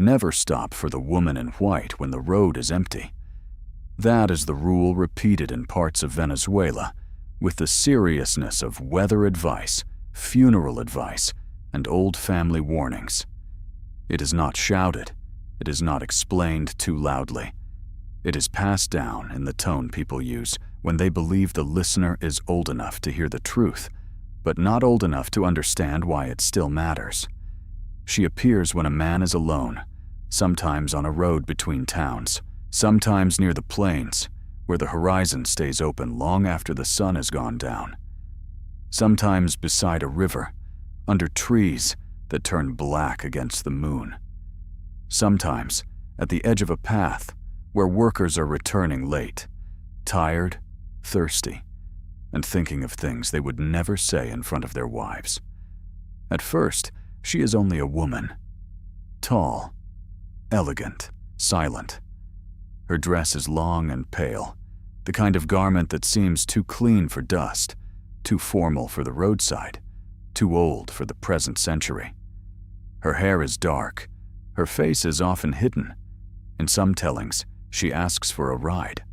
Never stop for the woman in white when the road is empty. That is the rule repeated in parts of Venezuela with the seriousness of weather advice, funeral advice, and old family warnings. It is not shouted. It is not explained too loudly. It is passed down in the tone people use when they believe the listener is old enough to hear the truth, but not old enough to understand why it still matters. She appears when a man is alone, sometimes on a road between towns, sometimes near the plains, where the horizon stays open long after the sun has gone down, sometimes beside a river, under trees that turn black against the moon, sometimes at the edge of a path where workers are returning late, tired, thirsty, and thinking of things they would never say in front of their wives. At first, she is only a woman, tall, elegant, silent. Her dress is long and pale, the kind of garment that seems too clean for dust, too formal for the roadside, too old for the present century. Her hair is dark, her face is often hidden. In some tellings, she asks for a ride.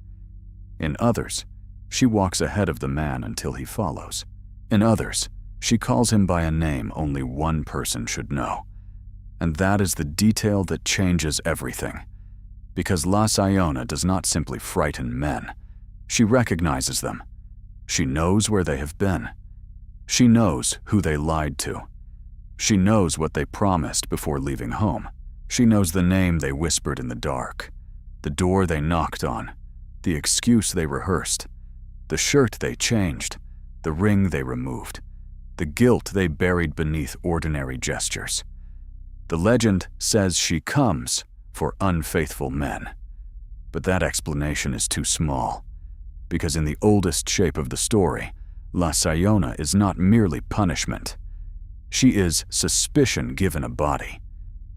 In others, she walks ahead of the man until he follows. In others, she calls him by a name only one person should know. And that is the detail that changes everything. Because La Sayona does not simply frighten men. She recognizes them. She knows where they have been. She knows who they lied to. She knows what they promised before leaving home. She knows the name they whispered in the dark, the door they knocked on, the excuse they rehearsed, the shirt they changed, the ring they removed, the guilt they buried beneath ordinary gestures. The legend says she comes for unfaithful men. But that explanation is too small, because in the oldest shape of the story, La Sayona is not merely punishment. She is suspicion given a body.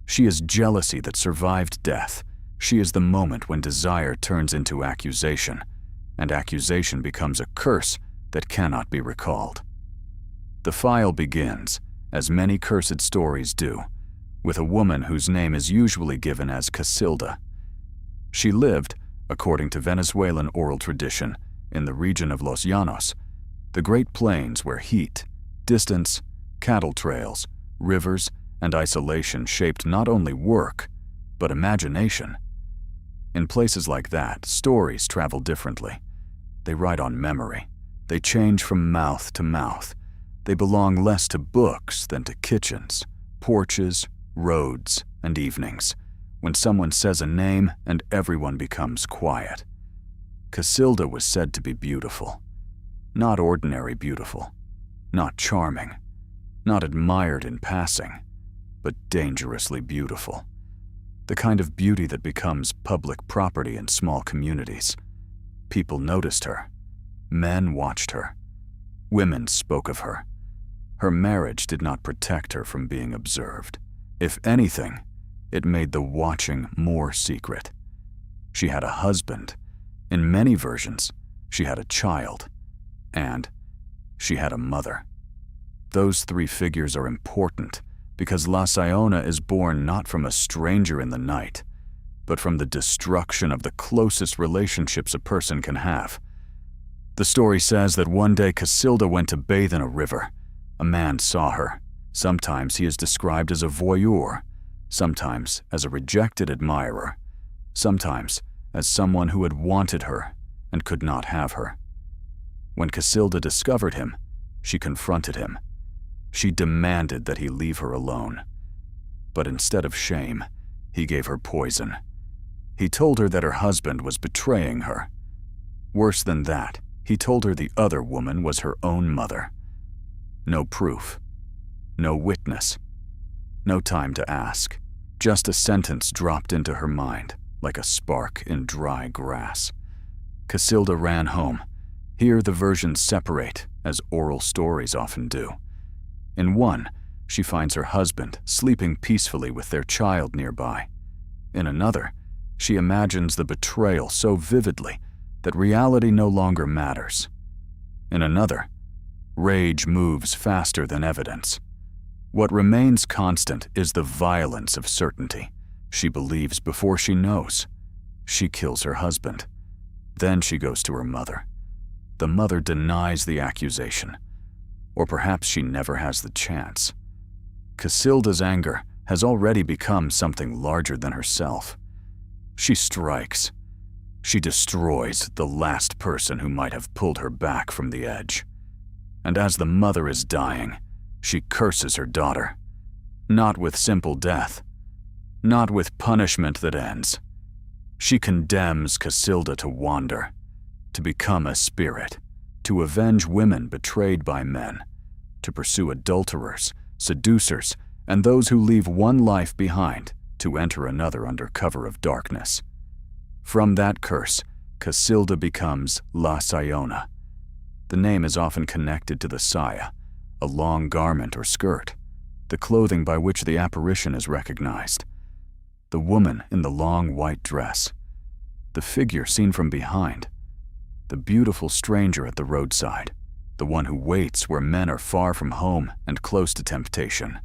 She is jealousy that survived death. She is the moment when desire turns into accusation, and accusation becomes a curse that cannot be recalled. The file begins, as many cursed stories do, with a woman whose name is usually given as Casilda. She lived, according to Venezuelan oral tradition, in the region of Los Llanos, the Great Plains where heat, distance, cattle trails, rivers, and isolation shaped not only work, but imagination. In places like that, stories travel differently. They ride on memory. They change from mouth to mouth. They belong less to books than to kitchens, porches, roads, and evenings, when someone says a name and everyone becomes quiet. Casilda was said to be beautiful. Not ordinary beautiful, not charming, not admired in passing, but dangerously beautiful. The kind of beauty that becomes public property in small communities. People noticed her. Men watched her. Women spoke of her. Her marriage did not protect her from being observed. If anything, it made the watching more secret. She had a husband. In many versions, she had a child. And she had a mother. Those three figures are important because La Sayona is born not from a stranger in the night, but from the destruction of the closest relationships a person can have. The story says that one day Casilda went to bathe in a river. A man saw her. Sometimes he is described as a voyeur, sometimes as a rejected admirer, sometimes as someone who had wanted her and could not have her. When Casilda discovered him, she confronted him. She demanded that he leave her alone. But instead of shame, he gave her poison. He told her that her husband was betraying her. Worse than that, he told her the other woman was her own mother. No proof. No witness. No time to ask. Just a sentence dropped into her mind, like a spark in dry grass. Casilda ran home. Here the versions separate, as oral stories often do. In one, she finds her husband sleeping peacefully with their child nearby. In another, she imagines the betrayal so vividly that reality no longer matters. In another, rage moves faster than evidence. What remains constant is the violence of certainty. She believes before she knows. She kills her husband. Then she goes to her mother. The mother denies the accusation. Or perhaps she never has the chance. Casilda's anger has already become something larger than herself. She strikes. She destroys the last person who might have pulled her back from the edge. And as the mother is dying, she curses her daughter. Not with simple death. Not with punishment that ends. She condemns Casilda to wander, to become a spirit, to avenge women betrayed by men, to pursue adulterers, seducers, and those who leave one life behind to enter another under cover of darkness. From that curse, Casilda becomes La Sayona. The name is often connected to the saya, a long garment or skirt, the clothing by which the apparition is recognized. The woman in the long white dress, the figure seen from behind, the beautiful stranger at the roadside, the one who waits where men are far from home and close to temptation.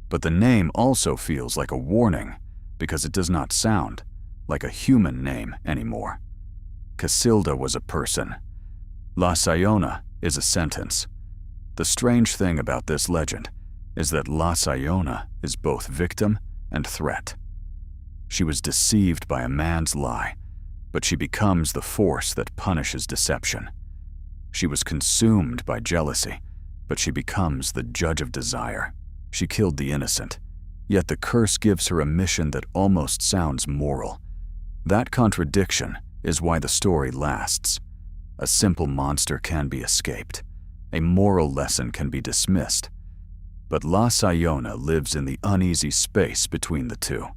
But the name also feels like a warning because it does not sound like a human name anymore. Casilda was a person. La Sayona is a sentence. The strange thing about this legend is that La Sayona is both victim and threat. She was deceived by a man's lie, but she becomes the force that punishes deception. She was consumed by jealousy, but she becomes the judge of desire. She killed the innocent, yet the curse gives her a mission that almost sounds moral. That contradiction is why the story lasts. A simple monster can be escaped. A moral lesson can be dismissed. But La Sayona lives in the uneasy space between the two.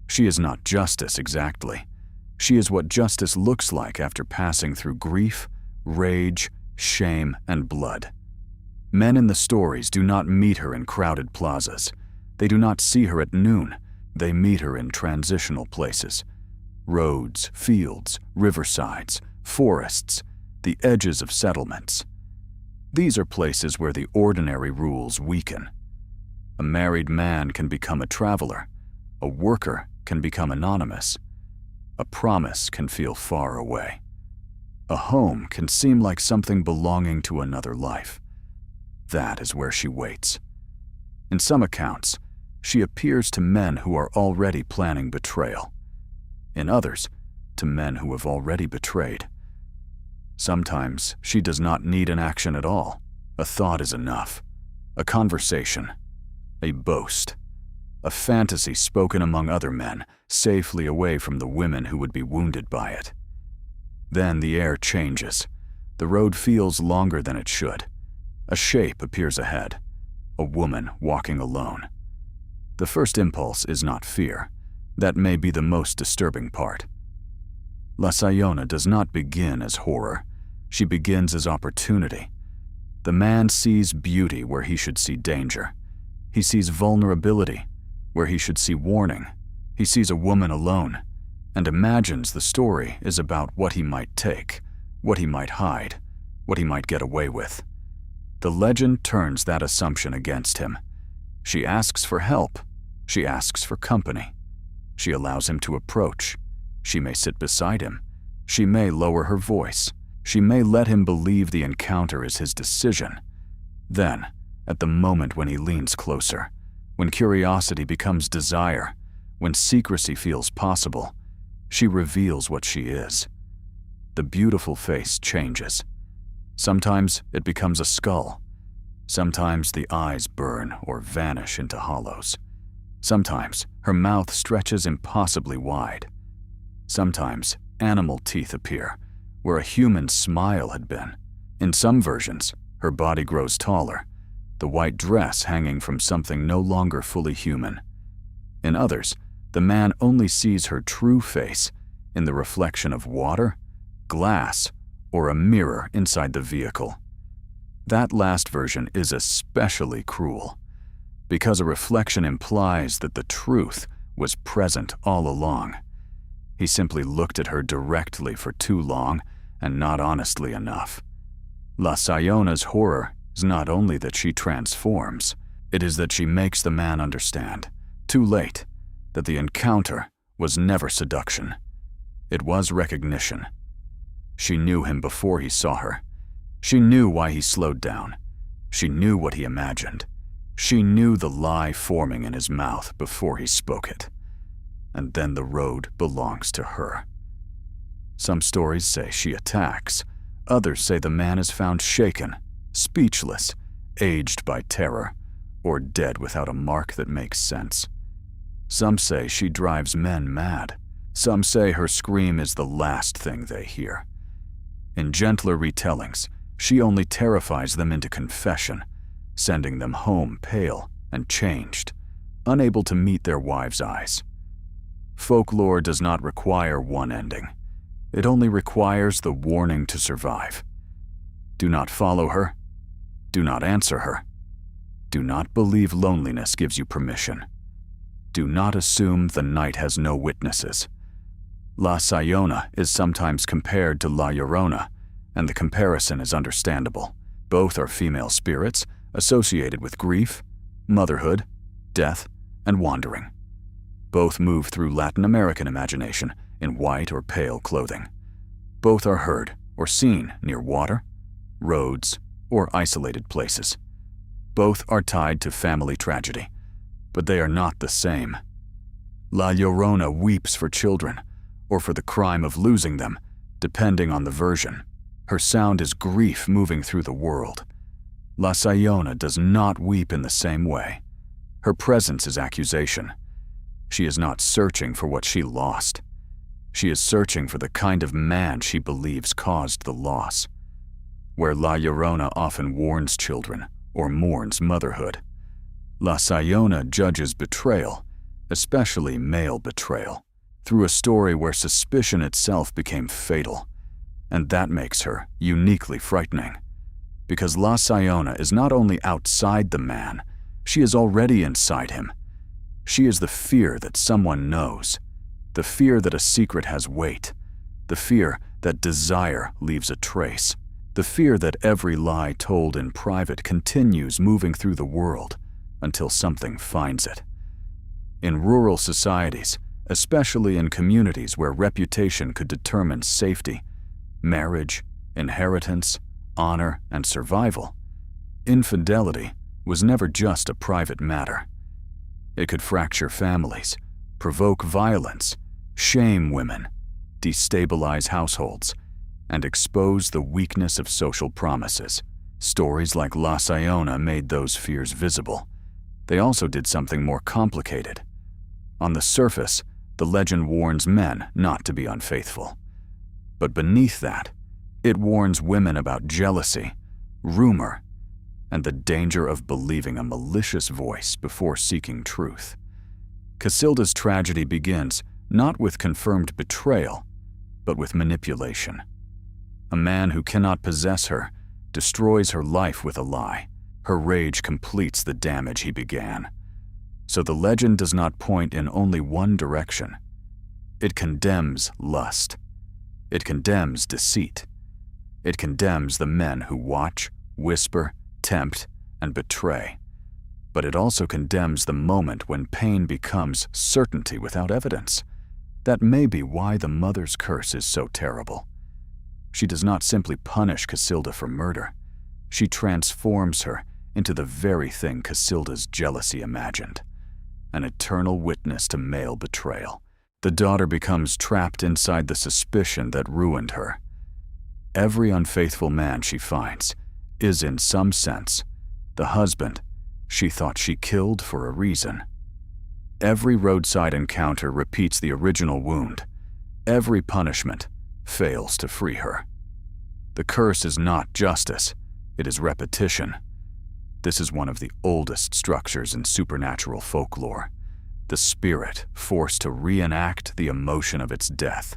She is not justice exactly. She is what justice looks like after passing through grief, rage, shame, and blood. Men in the stories do not meet her in crowded plazas. They do not see her at noon. They meet her in transitional places. Roads, fields, riversides, forests, the edges of settlements. These are places where the ordinary rules weaken. A married man can become a traveler. A worker can become anonymous. A promise can feel far away. A home can seem like something belonging to another life. That is where she waits. In some accounts, she appears to men who are already planning betrayal. In others, to men who have already betrayed. Sometimes she does not need an action at all. A thought is enough. A conversation. A boast. A fantasy spoken among other men, safely away from the women who would be wounded by it. Then the air changes. The road feels longer than it should. A shape appears ahead. A woman walking alone. The first impulse is not fear. That may be the most disturbing part. La Sayona does not begin as horror. She begins as opportunity. The man sees beauty where he should see danger. He sees vulnerability where he should see warning. He sees a woman alone and imagines the story is about what he might take, what he might hide, what he might get away with. The legend turns that assumption against him. She asks for help. She asks for company. She allows him to approach. She may sit beside him. She may lower her voice. She may let him believe the encounter is his decision. Then, at the moment when he leans closer, when curiosity becomes desire, when secrecy feels possible, she reveals what she is. The beautiful face changes. Sometimes it becomes a skull. Sometimes the eyes burn or vanish into hollows. Sometimes her mouth stretches impossibly wide. Sometimes animal teeth appear where a human smile had been. In some versions, her body grows taller, the white dress hanging from something no longer fully human. In others, the man only sees her true face in the reflection of water, glass, or a mirror inside the vehicle. That last version is especially cruel, because a reflection implies that the truth was present all along. He simply looked at her directly for too long and not honestly enough. La Sayona's horror is not only that she transforms, it is that she makes the man understand, too late, that the encounter was never seduction. It was recognition. She knew him before he saw her. She knew why he slowed down. She knew what he imagined. She knew the lie forming in his mouth before he spoke it. And then the road belongs to her. Some stories say she attacks. Others say the man is found shaken, speechless, aged by terror, or dead without a mark that makes sense. Some say she drives men mad. Some say her scream is the last thing they hear. In gentler retellings, she only terrifies them into confession, sending them home pale and changed, unable to meet their wives' eyes. Folklore does not require one ending. It only requires the warning to survive. Do not follow her. Do not answer her. Do not believe loneliness gives you permission. Do not assume the night has no witnesses. La Sayona is sometimes compared to La Llorona, and the comparison is understandable. Both are female spirits associated with grief, motherhood, death, and wandering. Both move through Latin American imagination in white or pale clothing. Both are heard or seen near water, roads, or isolated places. Both are tied to family tragedy, but they are not the same. La Llorona weeps for children, or for the crime of losing them, depending on the version. Her sound is grief moving through the world. La Sayona does not weep in the same way. Her presence is accusation. She is not searching for what she lost. She is searching for the kind of man she believes caused the loss. Where La Llorona often warns children or mourns motherhood, La Sayona judges betrayal, especially male betrayal, through a story where suspicion itself became fatal. And that makes her uniquely frightening. Because La Sayona is not only outside the man, she is already inside him. She is the fear that someone knows, the fear that a secret has weight, the fear that desire leaves a trace, the fear that every lie told in private continues moving through the world until something finds it. In rural societies, especially in communities where reputation could determine safety, marriage, inheritance, honor, and survival, infidelity was never just a private matter. It could fracture families, provoke violence, shame women, destabilize households, and expose the weakness of social promises. Stories like La Sayona made those fears visible. They also did something more complicated. On the surface, the legend warns men not to be unfaithful. But beneath that, it warns women about jealousy, rumor, and the danger of believing a malicious voice before seeking truth. Casilda's tragedy begins not with confirmed betrayal, but with manipulation. A man who cannot possess her destroys her life with a lie. Her rage completes the damage he began. So the legend does not point in only one direction. It condemns lust. It condemns deceit. It condemns the men who watch, whisper, tempt, and betray. But it also condemns the moment when pain becomes certainty without evidence. That may be why the mother's curse is so terrible. She does not simply punish Casilda for murder. She transforms her into the very thing Casilda's jealousy imagined, an eternal witness to male betrayal. The daughter becomes trapped inside the suspicion that ruined her. Every unfaithful man she finds is, in some sense, the husband she thought she killed for a reason. Every roadside encounter repeats the original wound. Every punishment fails to free her. The curse is not justice, it is repetition. This is one of the oldest structures in supernatural folklore. The spirit forced to reenact the emotion of its death.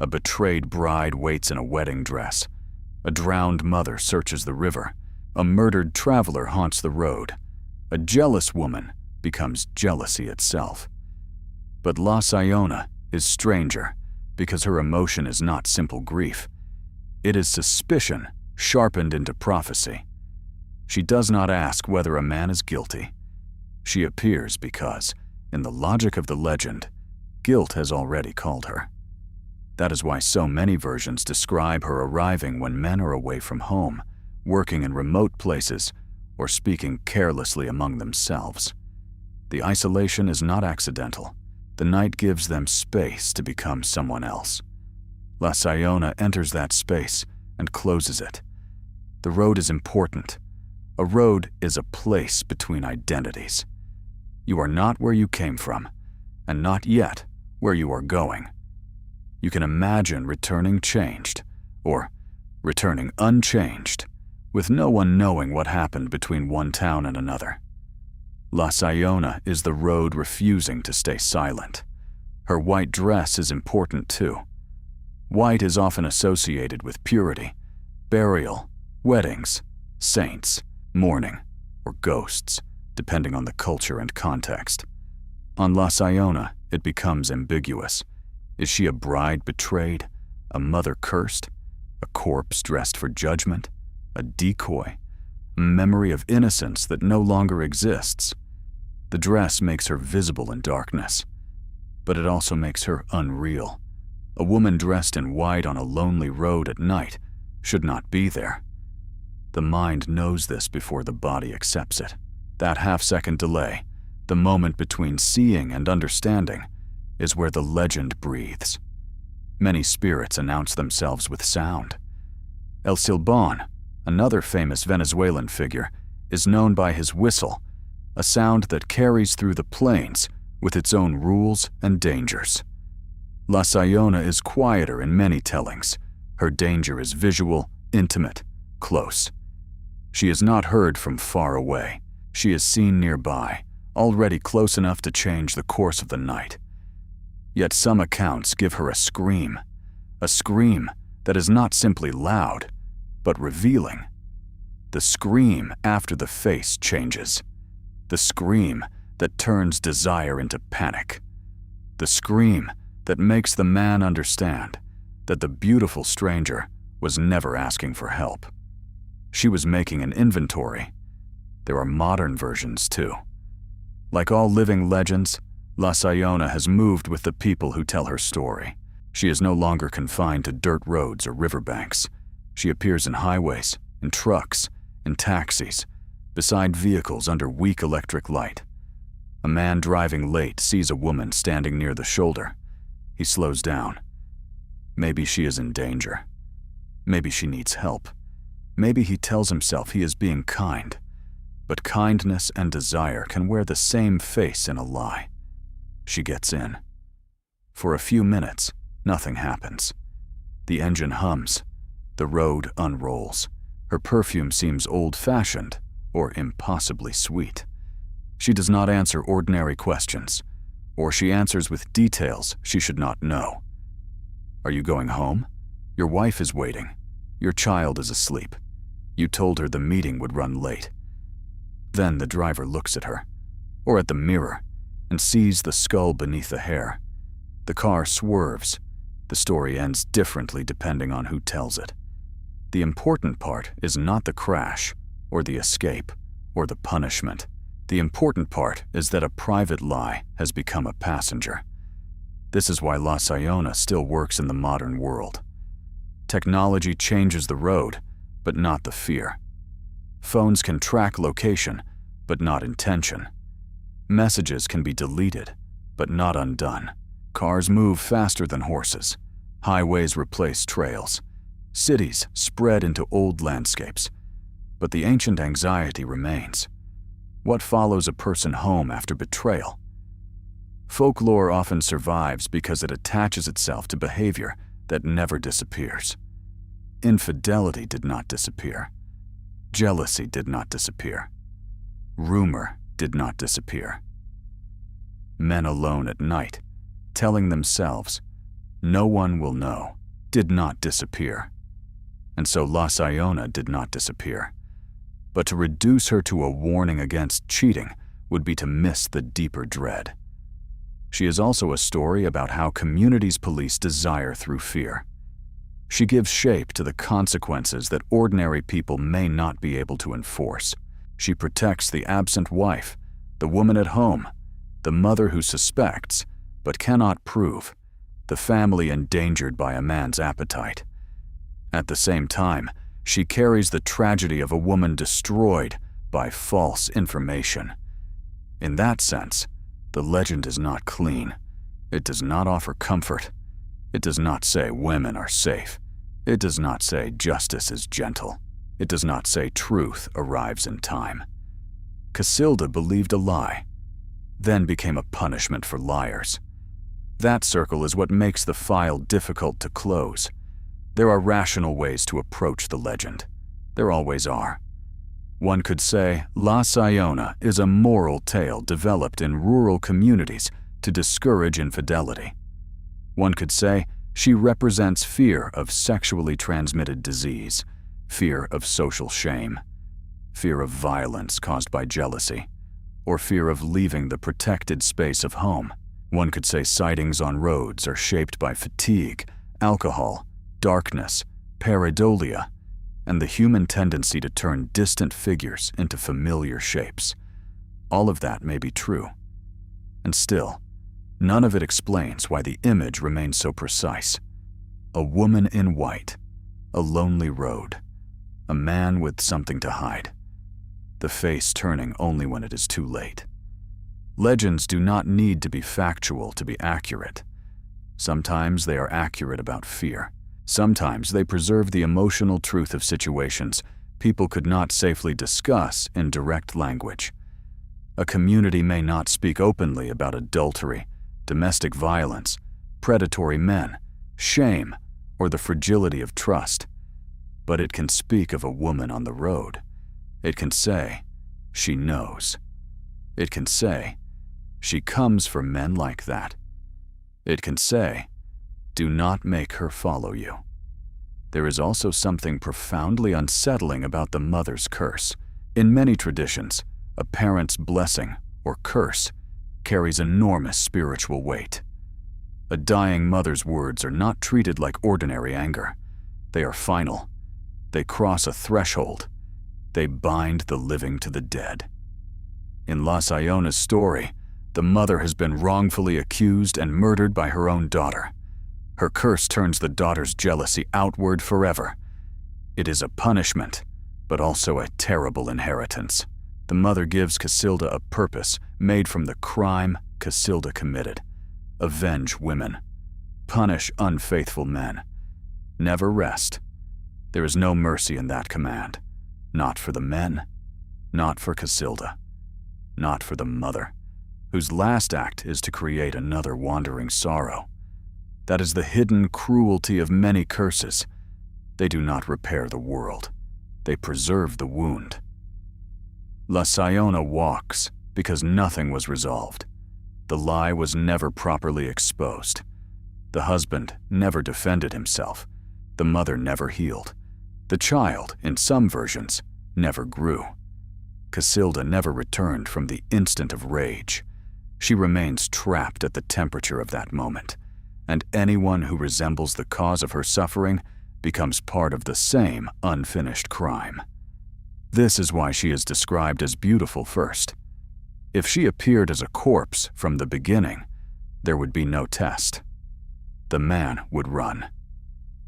A betrayed bride waits in a wedding dress. A drowned mother searches the river. A murdered traveler haunts the road. A jealous woman becomes jealousy itself. But La Sayona is stranger because her emotion is not simple grief. It is suspicion sharpened into prophecy. She does not ask whether a man is guilty. She appears because, In the logic of the legend, guilt has already called her. That is why so many versions describe her arriving when men are away from home, working in remote places, or speaking carelessly among themselves. The isolation is not accidental. The night gives them space to become someone else. La Sayona enters that space and closes it. The road is important. A road is a place between identities. You are not where you came from, and not yet where you are going. You can imagine returning changed, or returning unchanged, with no one knowing what happened between one town and another. La Sayona is the road refusing to stay silent. Her white dress is important too. White is often associated with purity, burial, weddings, saints, mourning, or ghosts, depending on the culture and context. On La Sayona, it becomes ambiguous. Is she a bride betrayed, a mother cursed, a corpse dressed for judgment, a decoy, a memory of innocence that no longer exists? The dress makes her visible in darkness, but it also makes her unreal. A woman dressed in white on a lonely road at night should not be there. The mind knows this before the body accepts it. That half-second delay, the moment between seeing and understanding, is where the legend breathes. Many spirits announce themselves with sound. El Silbón, another famous Venezuelan figure, is known by his whistle, a sound that carries through the plains with its own rules and dangers. La Sayona is quieter in many tellings. Her danger is visual, intimate, close. She is not heard from far away. She is seen nearby, already close enough to change the course of the night. Yet some accounts give her a scream that is not simply loud, but revealing. The scream after the face changes. The scream that turns desire into panic. The scream that makes the man understand that the beautiful stranger was never asking for help. She was making an inventory. There are modern versions too. Like all living legends, La Sayona has moved with the people who tell her story. She is no longer confined to dirt roads or riverbanks. She appears in highways, in trucks, in taxis, beside vehicles under weak electric light. A man driving late sees a woman standing near the shoulder. He slows down. Maybe she is in danger. Maybe she needs help. Maybe he tells himself he is being kind. But kindness and desire can wear the same face in a lie. She gets in. For a few minutes, nothing happens. The engine hums. The road unrolls. Her perfume seems old-fashioned or impossibly sweet. She does not answer ordinary questions, or she answers with details she should not know. Are you going home? Your wife is waiting. Your child is asleep. You told her the meeting would run late. Then the driver looks at her, or at the mirror, and sees the skull beneath the hair. The car swerves. The story ends differently depending on who tells it. The important part is not the crash, or the escape, or the punishment. The important part is that a private lie has become a passenger. This is why La Sayona still works in the modern world. Technology changes the road, but not the fear. Phones can track location, but not intention. Messages can be deleted, but not undone. Cars move faster than horses. Highways replace trails. Cities spread into old landscapes. But the ancient anxiety remains. What follows a person home after betrayal? Folklore often survives because it attaches itself to behavior that never disappears. Infidelity did not disappear. Jealousy did not disappear. Rumor did not disappear. Men alone at night, telling themselves, "No one will know," did not disappear. And so La Sayona did not disappear. But to reduce her to a warning against cheating would be to miss the deeper dread. She is also a story about how communities police desire through fear. She gives shape to the consequences that ordinary people may not be able to enforce. She protects the absent wife, the woman at home, the mother who suspects but cannot prove, the family endangered by a man's appetite. At the same time, she carries the tragedy of a woman destroyed by false information. In that sense, the legend is not clean. It does not offer comfort. It does not say women are safe. It does not say justice is gentle. It does not say truth arrives in time. Casilda believed a lie, then became a punishment for liars. That circle is what makes the file difficult to close. There are rational ways to approach the legend. There always are. One could say La Sayona is a moral tale developed in rural communities to discourage infidelity. One could say she represents fear of sexually transmitted disease, fear of social shame, fear of violence caused by jealousy, or fear of leaving the protected space of home. One could say sightings on roads are shaped by fatigue, alcohol, darkness, pareidolia, and the human tendency to turn distant figures into familiar shapes. All of that may be true. And still, none of it explains why the image remains so precise. A woman in white, a lonely road, a man with something to hide, the face turning only when it is too late. Legends do not need to be factual to be accurate. Sometimes they are accurate about fear. Sometimes they preserve the emotional truth of situations people could not safely discuss in direct language. A community may not speak openly about adultery, domestic violence, predatory men, shame, or the fragility of trust. But it can speak of a woman on the road. It can say, she knows. It can say, she comes for men like that. It can say, do not make her follow you. There is also something profoundly unsettling about the mother's curse. In many traditions, a parent's blessing or curse carries enormous spiritual weight. A dying mother's words are not treated like ordinary anger. They are final. They cross a threshold. They bind the living to the dead. In La Sayona's story, the mother has been wrongfully accused and murdered by her own daughter. Her curse turns the daughter's jealousy outward forever. It is a punishment, but also a terrible inheritance. The mother gives Casilda a purpose made from the crime Casilda committed. Avenge women. Punish unfaithful men. Never rest. There is no mercy in that command. Not for the men, not for Casilda, not for the mother, whose last act is to create another wandering sorrow. That is the hidden cruelty of many curses. They do not repair the world. They preserve the wound. La Sayona walks because nothing was resolved. The lie was never properly exposed. The husband never defended himself. The mother never healed. The child, in some versions, never grew. Casilda never returned from the instant of rage. She remains trapped at the temperature of that moment, and anyone who resembles the cause of her suffering becomes part of the same unfinished crime. This is why she is described as beautiful first. If she appeared as a corpse from the beginning, there would be no test. The man would run.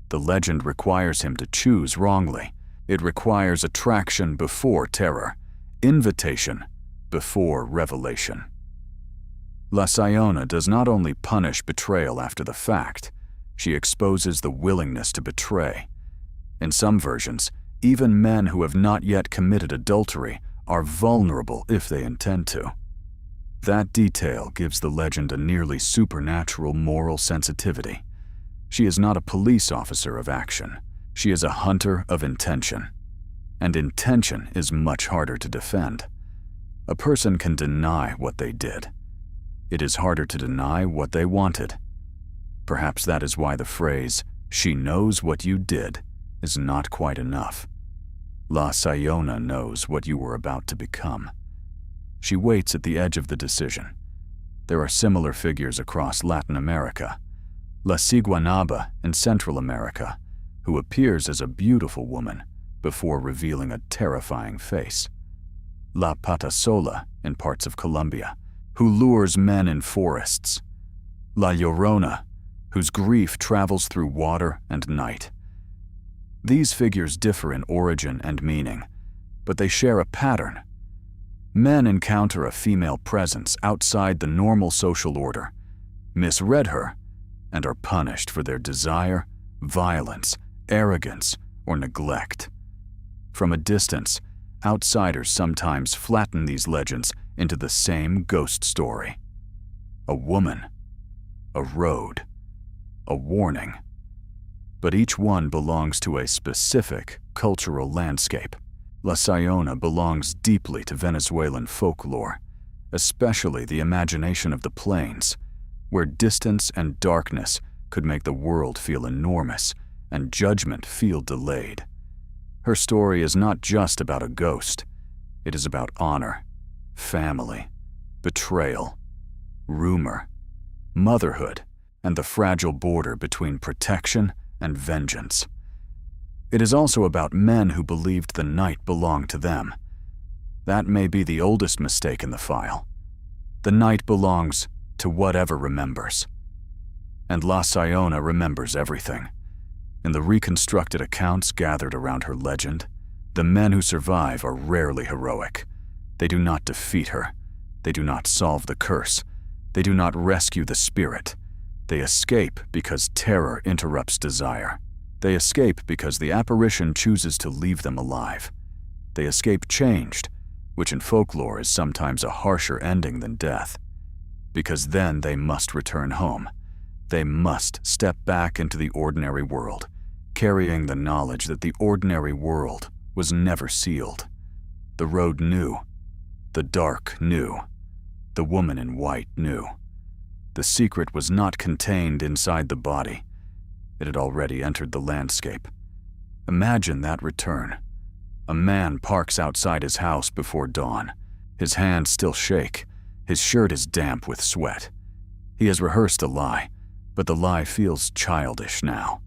The legend requires him to choose wrongly. It requires attraction before terror, invitation before revelation. La Sayona does not only punish betrayal after the fact, she exposes the willingness to betray. In some versions, even men who have not yet committed adultery are vulnerable if they intend to. That detail gives the legend a nearly supernatural moral sensitivity. She is not a police officer of action. She is a hunter of intention. And intention is much harder to defend. A person can deny what they did. It is harder to deny what they wanted. Perhaps that is why the phrase, "she knows what you did," is not quite enough. La Sayona knows what you were about to become. She waits at the edge of the decision. There are similar figures across Latin America. La Ciguanaba in Central America, who appears as a beautiful woman before revealing a terrifying face. La Patasola in parts of Colombia, who lures men in forests. La Llorona, whose grief travels through water and night. These figures differ in origin and meaning, but they share a pattern. Men encounter a female presence outside the normal social order, misread her, and are punished for their desire, violence, arrogance, or neglect. From a distance, outsiders sometimes flatten these legends into the same ghost story. A woman, a road, a warning. But each one belongs to a specific cultural landscape. La Sayona belongs deeply to Venezuelan folklore, especially the imagination of the plains, where distance and darkness could make the world feel enormous and judgment feel delayed. Her story is not just about a ghost. It is about honor, family, betrayal, rumor, motherhood, and the fragile border between protection and vengeance. It is also about men who believed the night belonged to them. That may be the oldest mistake in the file. The night belongs to whatever remembers. And La Sayona remembers everything. In the reconstructed accounts gathered around her legend, the men who survive are rarely heroic. They do not defeat her. They do not solve the curse. They do not rescue the spirit. They escape because terror interrupts desire. They escape because the apparition chooses to leave them alive. They escape changed, which in folklore is sometimes a harsher ending than death. Because then they must return home. They must step back into the ordinary world, carrying the knowledge that the ordinary world was never sealed. The road knew. The dark knew. The woman in white knew. The secret was not contained inside the body. It had already entered the landscape. Imagine that return. A man parks outside his house before dawn. His hands still shake. His shirt is damp with sweat. He has rehearsed a lie, but the lie feels childish now.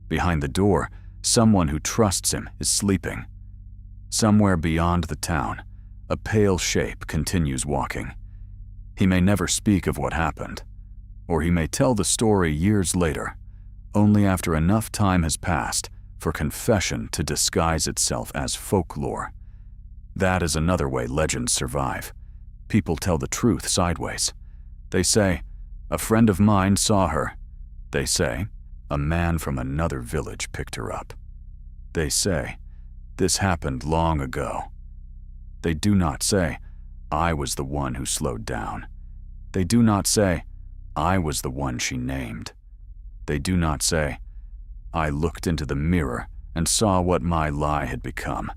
Behind the door, someone who trusts him is sleeping. Somewhere beyond the town, a pale shape continues walking. He may never speak of what happened, or he may tell the story years later, only after enough time has passed for confession to disguise itself as folklore. That is another way legends survive. People tell the truth sideways. They say, "A friend of mine saw her." They say, "A man from another village picked her up." They say, "This happened long ago." They do not say, "I was the one who slowed down." They do not say, "I was the one she named." They do not say, "I looked into the mirror and saw what my lie had become."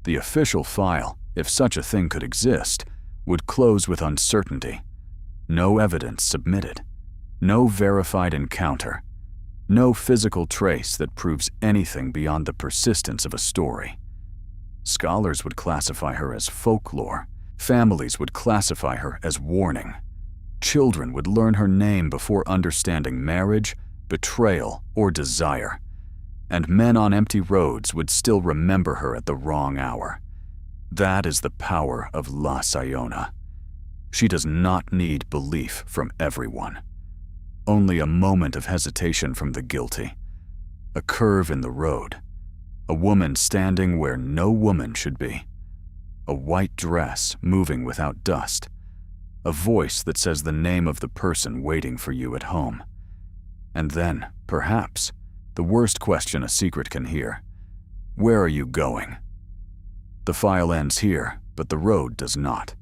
The official file, if such a thing could exist, would close with uncertainty. No evidence submitted. No verified encounter. No physical trace that proves anything beyond the persistence of a story. Scholars would classify her as folklore. Families would classify her as warning. Children would learn her name before understanding marriage, betrayal, or desire. And men on empty roads would still remember her at the wrong hour. That is the power of La Sayona. She does not need belief from everyone. Only a moment of hesitation from the guilty. A curve in the road. A woman standing where no woman should be. A white dress moving without dust. A voice that says the name of the person waiting for you at home. And then, perhaps, the worst question a secret can hear. Where are you going? The file ends here, but the road does not.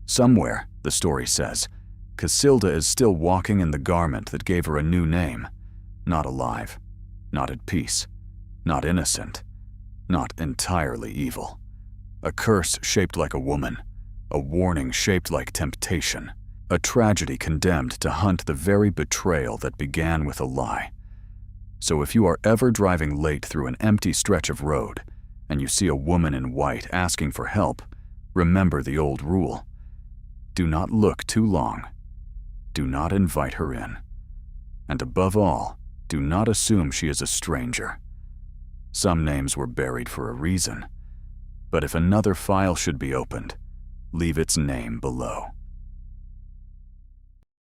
Somewhere, the story says, Casilda is still walking in the garment that gave her a new name. Not alive, not at peace, not innocent, not entirely evil. A curse shaped like a woman, a warning shaped like temptation, a tragedy condemned to hunt the very betrayal that began with a lie. So if you are ever driving late through an empty stretch of road, and you see a woman in white asking for help, remember the old rule. Do not look too long. Do not invite her in. And above all, do not assume she is a stranger. Some names were buried for a reason. But if another file should be opened, leave its name below.